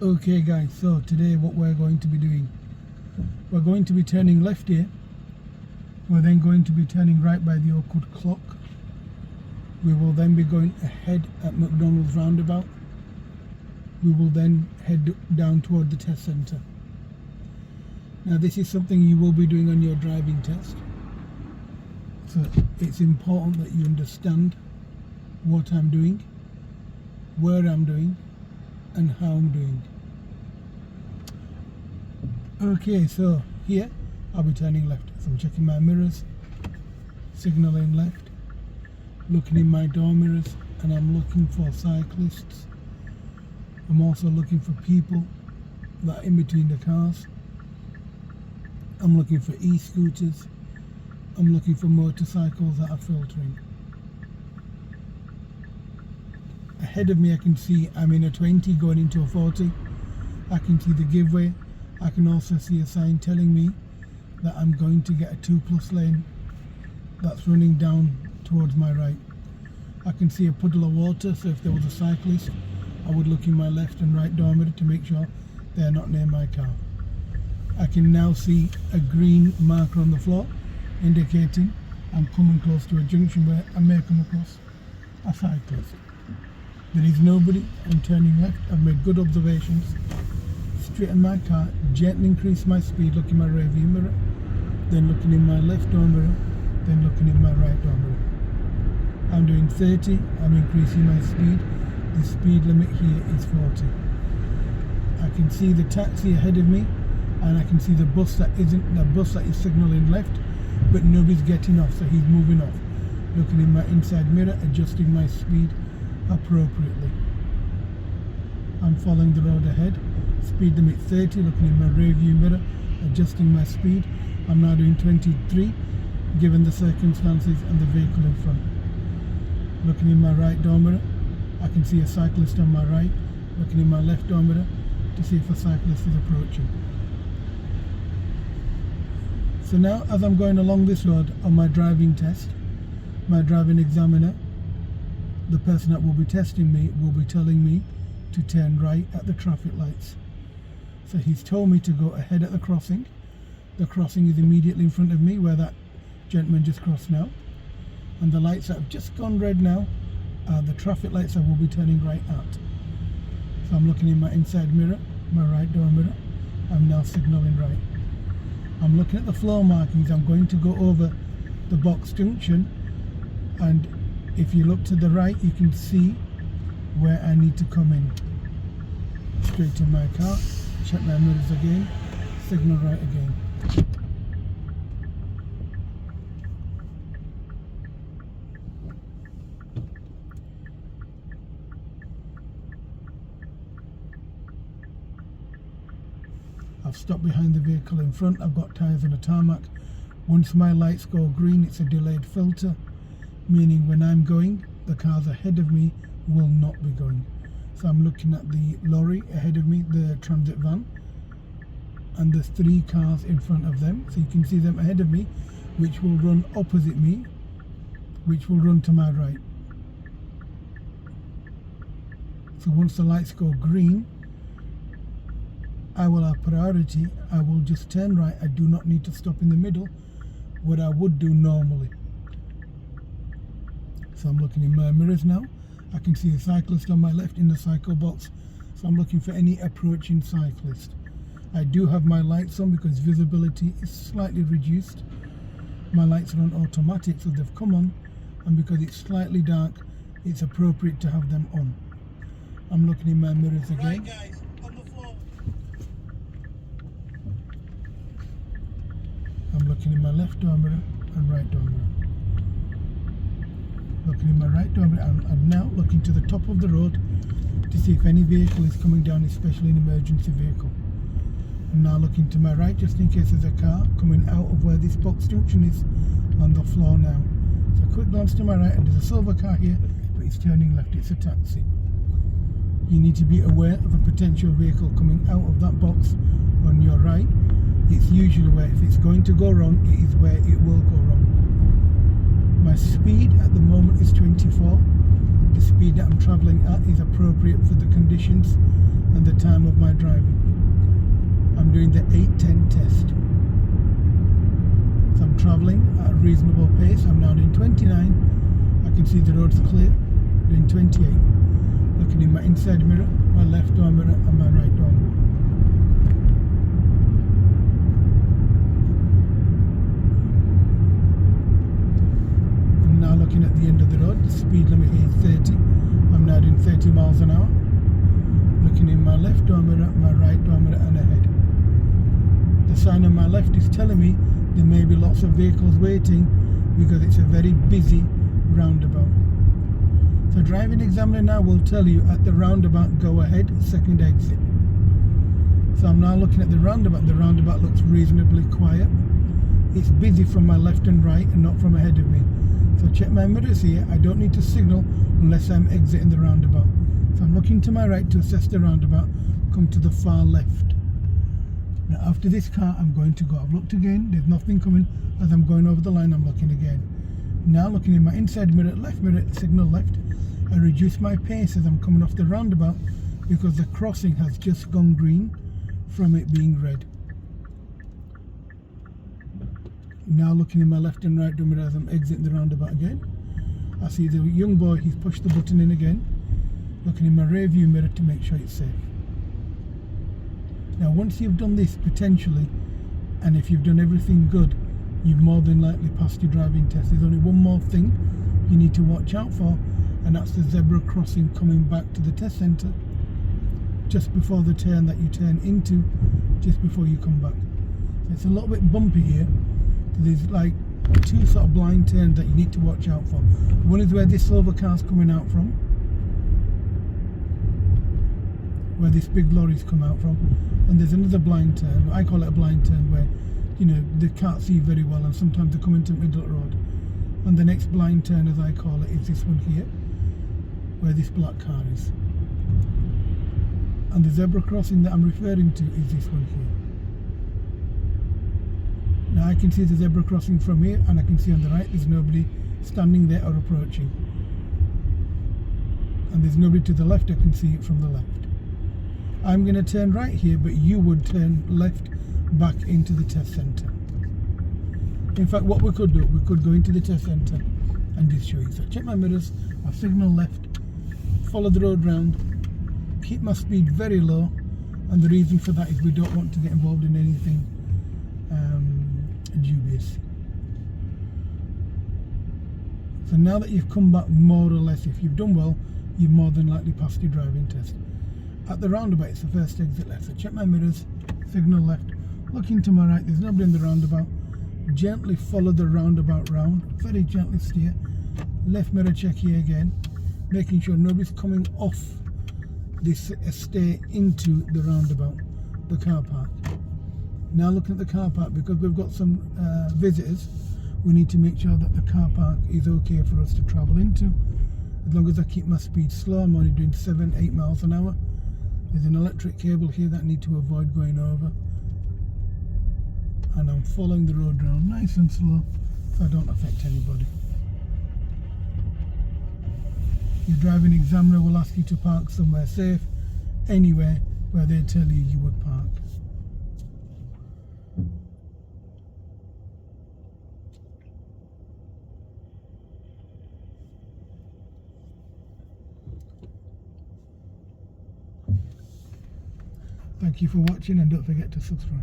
Okay guys, so today what we're going to be doing, we're going to be turning left here, we're then going to be turning right by the Oakwood clock, we will then be going ahead at McDonald's roundabout, we will then head down toward the test centre. Now this is something you will be doing on your driving test, so it's important that you understand what I'm doing, where I'm doing and how I'm doing. Okay, so here I'll be turning left, so I'm checking my mirrors, signalling left, looking in my door mirrors, and I'm looking for cyclists. I'm also looking for people that are in between the cars. I'm looking for e-scooters. I'm looking for motorcycles that are filtering. Ahead of me I can see I'm in a 20 going into a 40. I can see the giveaway. I can also see a sign telling me that I'm going to get a 2+ lane that's running down towards my right. I can see a puddle of water, so if there was a cyclist I would look in my left and right door mirror to make sure they're not near my car. I can now see a green marker on the floor indicating I'm coming close to a junction where I may come across a cyclist. There is nobody. I'm turning left. I've made good observations. Straighten my car, gently increase my speed, look in my rear view mirror, then looking in my left door mirror, then looking in my right door mirror. I'm doing 30, I'm increasing my speed. The speed limit here is 40. I can see the taxi ahead of me, and I can see the bus that is signalling left, but nobody's getting off, so he's moving off. Looking in my inside mirror, adjusting my speed appropriately. I'm following the road ahead, speed limit 30, looking in my rear view mirror, adjusting my speed. I'm now doing 23, given the circumstances and the vehicle in front. Looking in my right door mirror, I can see a cyclist on my right. Looking in my left door mirror to see if a cyclist is approaching. So now, as I'm going along this road on my driving test, my driving examiner, the person that will be testing me, will be telling me to turn right at the traffic lights. So he's told me to go ahead at the crossing. The crossing is immediately in front of me where that gentleman just crossed now. And the lights that have just gone red now are the traffic lights I will be turning right at. So I'm looking in my inside mirror, my right door mirror. I'm now signalling right. I'm looking at the floor markings. I'm going to go over the box junction, and if you look to the right you can see where I need to come in. Straight in my car, check my mirrors again, signal right again. I've stopped behind the vehicle in front. I've got tyres on a tarmac. Once my lights go green, it's a delayed filter, meaning when I'm going, the cars ahead of me will not be going. So I'm looking at the lorry ahead of me, the transit van, and there's 3 cars in front of them. So you can see them ahead of me, which will run opposite me, which will run to my right. So once the lights go green, I will have priority. I will just turn right. I do not need to stop in the middle, what I would do normally. So I'm looking in my mirrors now. I can see a cyclist on my left in the cycle box, so I'm looking for any approaching cyclist. I do have my lights on because visibility is slightly reduced. My lights are on automatic, so they've come on, and because it's slightly dark, it's appropriate to have them on. I'm looking in my mirrors again. Right guys, on the floor. I'm looking in my left door mirror and right door mirror. Looking in my right door mirror, and now looking to the top of the road to see if any vehicle is coming down, especially an emergency vehicle. I'm now looking to my right just in case there's a car coming out of where this box junction is on the floor now. So a quick glance to my right, and there's a silver car here, but it's turning left. It's a taxi. You need to be aware of a potential vehicle coming out of that box on your right. It's usually where, if it's going to go wrong, it is where it will go wrong. My speed at the moment is 24. The speed that I'm travelling at is appropriate for the conditions and the time of my reasonable pace. I'm now doing 29. I can see the road's clear. Doing 28. Looking in my inside mirror, my left door mirror and my right door mirror. I'm now looking at the end of the road. The speed limit here is 30. I'm now doing 30 miles an hour. Looking in my left door mirror, my right door mirror and ahead. The sign on my left is telling me there may be lots of vehicles waiting because it's a very busy roundabout. So driving examiner now will tell you at the roundabout, go ahead, second exit. So I'm now looking at the roundabout. The roundabout looks reasonably quiet. It's busy from my left and right and not from ahead of me. So check my mirrors here. I don't need to signal unless I'm exiting the roundabout. So I'm looking to my right to assess the roundabout, come to the far left. Now after this car I'm going to go. I've looked again, there's nothing coming. As I'm going over the line I'm looking again. Now looking in my inside mirror, signal left. I reduce my pace as I'm coming off the roundabout because the crossing has just gone green from it being red. Now looking in my left and right mirror as I'm exiting the roundabout again. I see the young boy, he's pushed the button in again. Looking in my rear view mirror to make sure it's safe. Now once you've done this potentially, and if you've done everything good, you've more than likely passed your driving test. There's only one more thing you need to watch out for, and that's the zebra crossing coming back to the test centre just before the turn that you turn into, just before you come back. So it's a little bit bumpy here. So there's like two sort of blind turns that you need to watch out for. One is where this silver car's coming out from, where this big lorry's come out from, and there's another blind turn. I call it a blind turn where, you know, they can't see very well and sometimes they come into the middle of the road. And the next blind turn, as I call it, is this one here, where this black car is. And the zebra crossing that I'm referring to is this one here. Now I can see the zebra crossing from here, and I can see on the right there's nobody standing there or approaching. And there's nobody to the left, I can see it from the left. I'm going to turn right here, but you would turn left back into the test centre. In fact, what we could do, we could go into the test centre and just show you. So check my mirrors, I signal left, follow the road round, keep my speed very low, and the reason for that is we don't want to get involved in anything dubious. So now that you've come back more or less, if you've done well, you've more than likely passed your driving test. At the roundabout, it's the first exit left. So check my mirrors, signal left, looking to my right, there's nobody in the roundabout. Gently follow the roundabout round, very gently steer. Left mirror check here again, making sure nobody's coming off this estate into the roundabout, the car park. Now looking at the car park, because we've got some visitors, we need to make sure that the car park is okay for us to travel into. As long as I keep my speed slow, I'm only doing 7-8 miles an hour. There's an electric cable here that I need to avoid going over. And I'm following the road round nice and slow so I don't affect anybody. Your driving examiner will ask you to park somewhere safe, anywhere where they tell you you would park. Thank you for watching, and don't forget to subscribe.